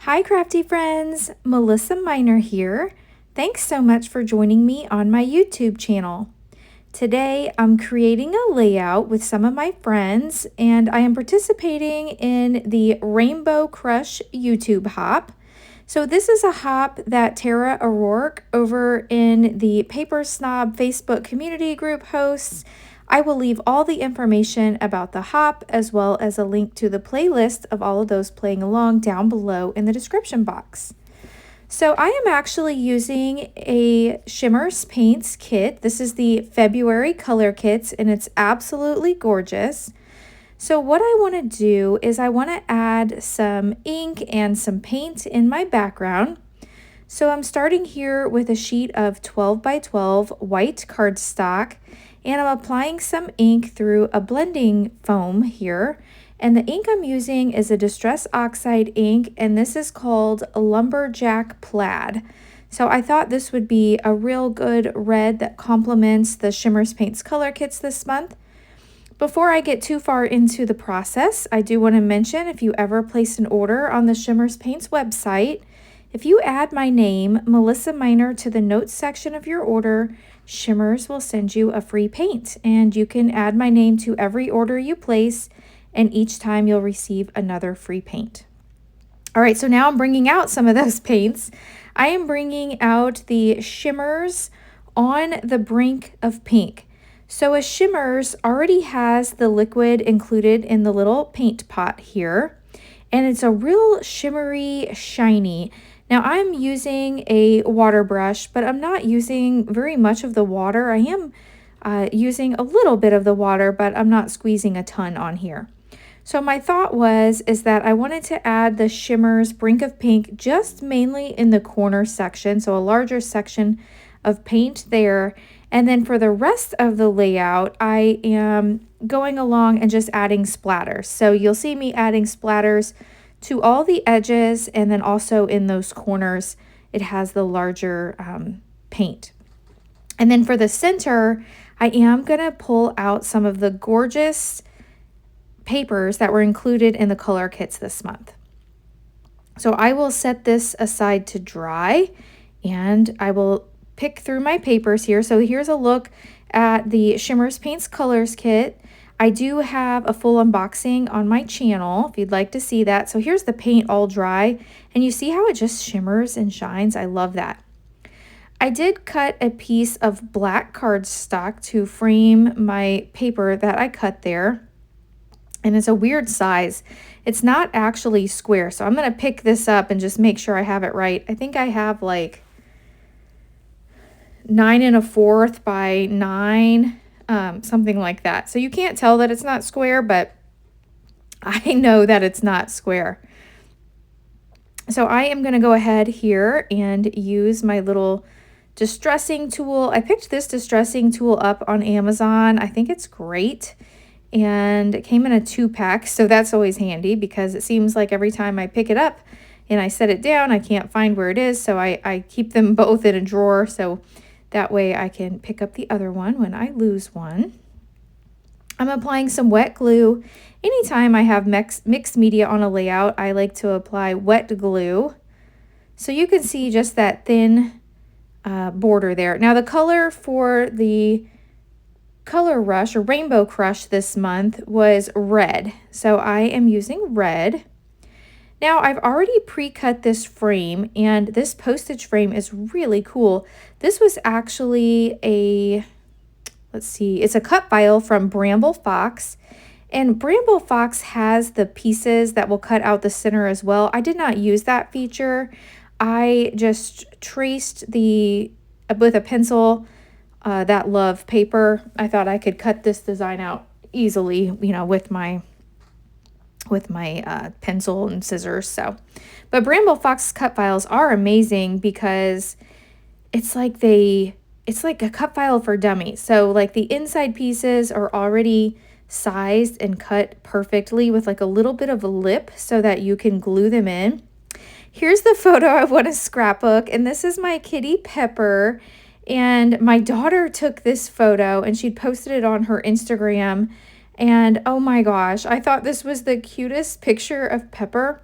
Hi crafty friends, Melissa Minor here. Thanks so much for joining me on my YouTube channel. Today I'm creating a layout with some of my friends and I am participating in the Rainbow Crush YouTube hop. So this is a hop that Tara O'Rourke over in the Paper Snob Facebook community group hosts. I will leave all the information about the hop as well as a link to the playlist of all of those playing along down below in the description box. So I am actually using a Shimmerz Paints kit. This is the February Color Kitz and it's absolutely gorgeous. So what I want to do is I want to add some ink and some paint in my background. So I'm starting here with a sheet of 12 by 12 white cardstock and I'm applying some ink through a blending foam here. And the ink I'm using is a Distress Oxide ink and this is called Lumberjack Plaid. So I thought this would be a real good red that complements the Shimmerz Paints Color Kitz this month. Before I get too far into the process, I do want to mention if you ever place an order on the Shimmerz Paints website, if you add my name, Melissa Minor, to the notes section of your order, Shimmerz will send you a free paint. And you can add my name to every order you place, and each time you'll receive another free paint. All right, so now I'm bringing out some of those paints. I am bringing out the Shimmerz On the Brink of Pink. So a Shimmerz already has the liquid included in the little paint pot here, and it's a real shimmery, shiny. Now I'm using a water brush, but I'm not using very much of the water. I am using a little bit of the water, but I'm not squeezing a ton on here. So my thought is that I wanted to add the Shimmerz Brink of Pink just mainly in the corner section, so a larger section of paint there. And then for the rest of the layout, I am going along and just adding splatters. So you'll see me adding splatters to all the edges, and then also in those corners, it has the larger paint. And then for the center, I am gonna pull out some of the gorgeous papers that were included in the color kits this month. So I will set this aside to dry and I will pick through my papers here. So here's a look at the Shimmerz Paints Colors Kit. I do have a full unboxing on my channel if you'd like to see that. So here's the paint all dry and you see how it just shimmers and shines. I love that. I did cut a piece of black cardstock to frame my paper that I cut there. And it's a weird size. It's not actually square. So I'm going to pick this up and just make sure I have it right. I think I have like 9 1/4 by 9, something like that. So you can't tell that it's not square, but I know that it's not square. So I am going to go ahead here and use my little distressing tool. I picked this distressing tool up on Amazon. I think it's great. And it came in a 2-pack, so that's always handy because it seems like every time I pick it up and I set it down, I can't find where it is. So I keep them both in a drawer so that way I can pick up the other one when I lose one. I'm applying some wet glue. Anytime I have mixed media on a layout, I like to apply wet glue. So you can see just that thin border there. Now the color for the Color Rush or Rainbow Crush this month was red. So I am using red. Now I've already pre-cut this frame and this postage frame is really cool. This was actually a, let's see, it's a cut file from Bramble Fox. And Bramble Fox has the pieces that will cut out the center as well. I did not use that feature. I just traced with a pencil that love paper. I thought I could cut this design out easily, you know, with my pencil and scissors. So, but Bramble Fox cut files are amazing because it's like a cut file for dummies. So like the inside pieces are already sized and cut perfectly with like a little bit of a lip so that you can glue them in. Here's the photo I want to scrapbook, and this is my kitty Pepper. And my daughter took this photo and she posted it on her Instagram. And oh my gosh, I thought this was the cutest picture of Pepper.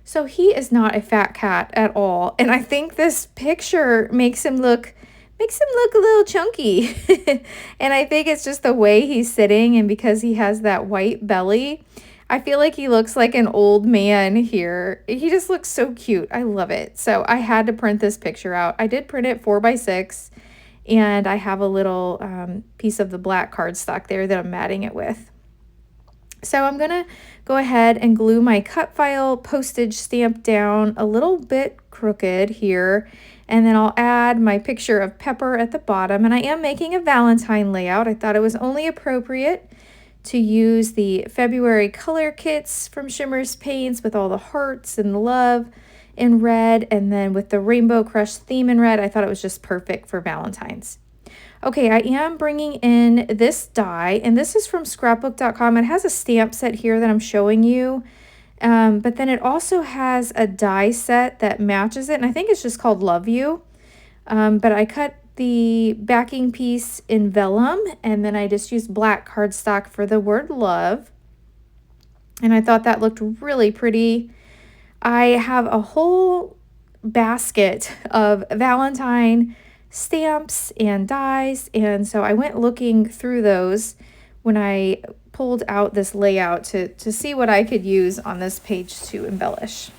So he is not a fat cat at all, and I think this picture makes him look a little chunky. And I think it's just the way he's sitting, and because he has that white belly, I feel like he looks like an old man here. He just looks so cute. I love it. So I had to print this picture out. I did print it 4x6, and I have a little piece of the black cardstock there that I'm matting it with. So I'm going to go ahead and glue my cut file postage stamp down a little bit crooked here, and then I'll add my picture of Pepper at the bottom. And I am making a Valentine layout. I thought it was only appropriate to use the February color kits from Shimmerz Paints with all the hearts and love in red, and then with the Rainbow Crush theme in red. I thought it was just perfect for Valentine's. Okay, I am bringing in this die, and this is from scrapbook.com. It has a stamp set here that I'm showing you, but then it also has a die set that matches it, and I think it's just called Love You. But I cut the backing piece in vellum, and then I just used black cardstock for the word love, and I thought that looked really pretty. I have a whole basket of Valentine stamps and dies, and so I went looking through those when I pulled out this layout to see what I could use on this page to embellish.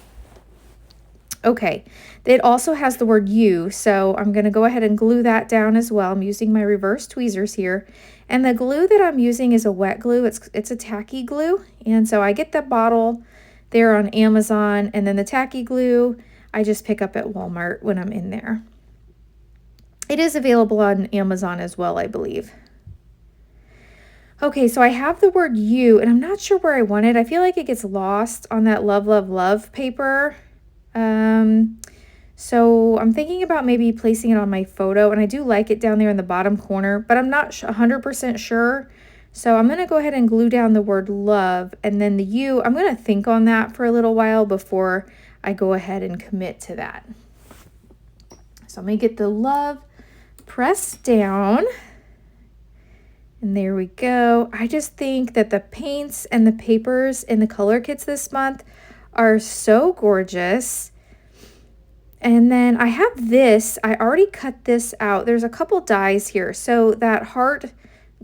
Okay, it also has the word you, so I'm going to go ahead and glue that down as well. I'm using my reverse tweezers here, and the glue that I'm using is a wet glue. It's a tacky glue, and so I get the bottle there on Amazon, and then the tacky glue I just pick up at Walmart when I'm in there. It is available on Amazon as well, I believe. Okay, so I have the word you, and I'm not sure where I want it. I feel like it gets lost on that love, love, love paper. So I'm thinking about maybe placing it on my photo, and I do like it down there in the bottom corner, but I'm not 100% sure. So I'm going to go ahead and glue down the word love, and then the you, I'm going to think on that for a little while before I go ahead and commit to that. So I'm going to get the love pressed down, and there we go. I just think that the paints and the papers in the color kits this month are so gorgeous. And then I have this, I already cut this out. There's a couple dies here. So that heart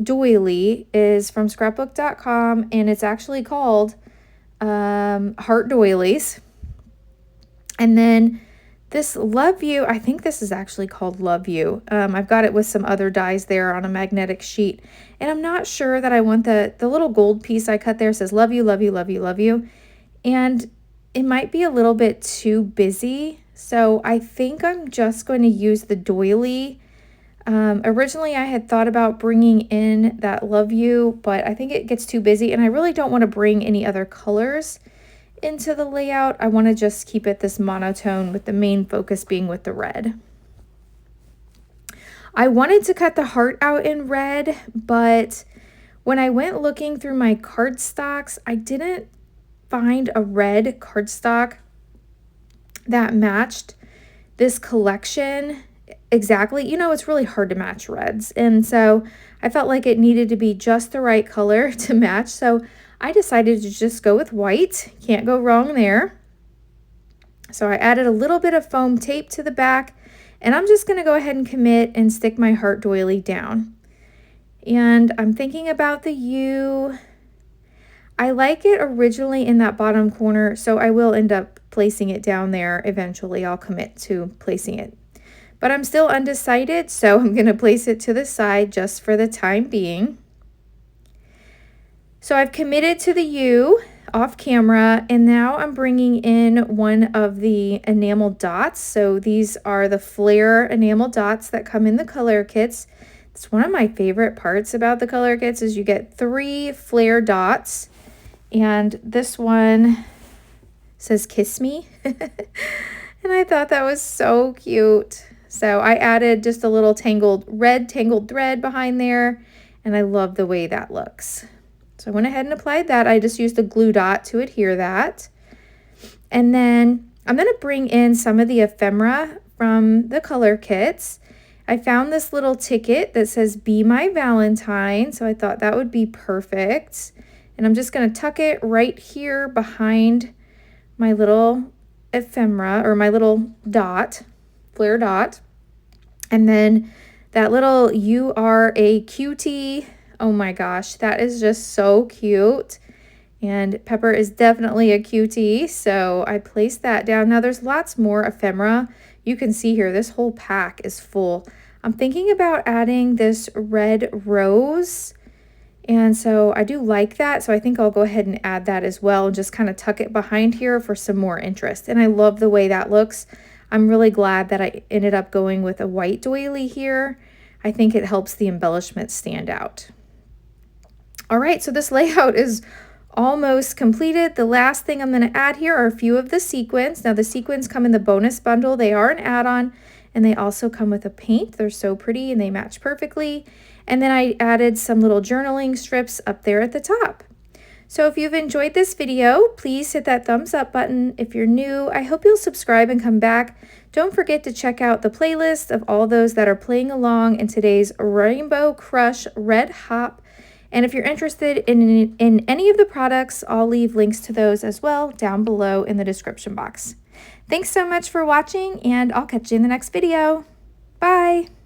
doily is from scrapbook.com, and it's actually called heart doilies. And then this Love You, I think this is actually called Love You. I've got it with some other dies there on a magnetic sheet. And I'm not sure that I want the little gold piece I cut there says Love You, Love You, Love You, Love You. And it might be a little bit too busy. So I think I'm just going to use the doily. Originally I had thought about bringing in that Love You, but I think it gets too busy. And I really don't want to bring any other colors into the layout. I want to just keep it this monotone with the main focus being with the red. I wanted to cut the heart out in red, but when I went looking through my cardstocks, I didn't find a red cardstock that matched this collection exactly. You know, it's really hard to match reds, and so I felt like it needed to be just the right color to match, so I decided to just go with white. Can't go wrong there. So I added a little bit of foam tape to the back, and I'm just going to go ahead and commit and stick my heart doily down. And I'm thinking about the U. I like it originally in that bottom corner, so I will end up placing it down there eventually. I'll commit to placing it. But I'm still undecided, so I'm going to place it to the side just for the time being. So I've committed to the U off camera, and now I'm bringing in one of the enamel dots. So these are the flare enamel dots that come in the color kits. It's one of my favorite parts about the color kits is you get 3 flare dots, and this one says Kiss Me. And I thought that was so cute. So I added just a little red tangled thread behind there, and I love the way that looks. So I went ahead and applied that. I just used a glue dot to adhere that. And then I'm going to bring in some of the ephemera from the color kits. I found this little ticket that says Be My Valentine, so I thought that would be perfect. And I'm just going to tuck it right here behind my little ephemera, or my little dot, flare dot. And then that little "You Are a Cutie." Oh my gosh, that is just so cute. And Pepper is definitely a cutie, so I placed that down. Now there's lots more ephemera. You can see here, this whole pack is full. I'm thinking about adding this red rose, and so I do like that, so I think I'll go ahead and add that as well and just kind of tuck it behind here for some more interest. And I love the way that looks. I'm really glad that I ended up going with a white doily here. I think it helps the embellishment stand out. All right, so this layout is almost completed. The last thing I'm going to add here are a few of the sequins. Now the sequins come in the bonus bundle. They are an add-on, and they also come with a paint. They're so pretty and they match perfectly. And then I added some little journaling strips up there at the top. So if you've enjoyed this video, please hit that thumbs up button. If you're new, I hope you'll subscribe and come back. Don't forget to check out the playlist of all those that are playing along in today's Rainbow Crush Red Hop. And if you're interested in any of the products, I'll leave links to those as well down below in the description box. Thanks so much for watching, and I'll catch you in the next video. Bye!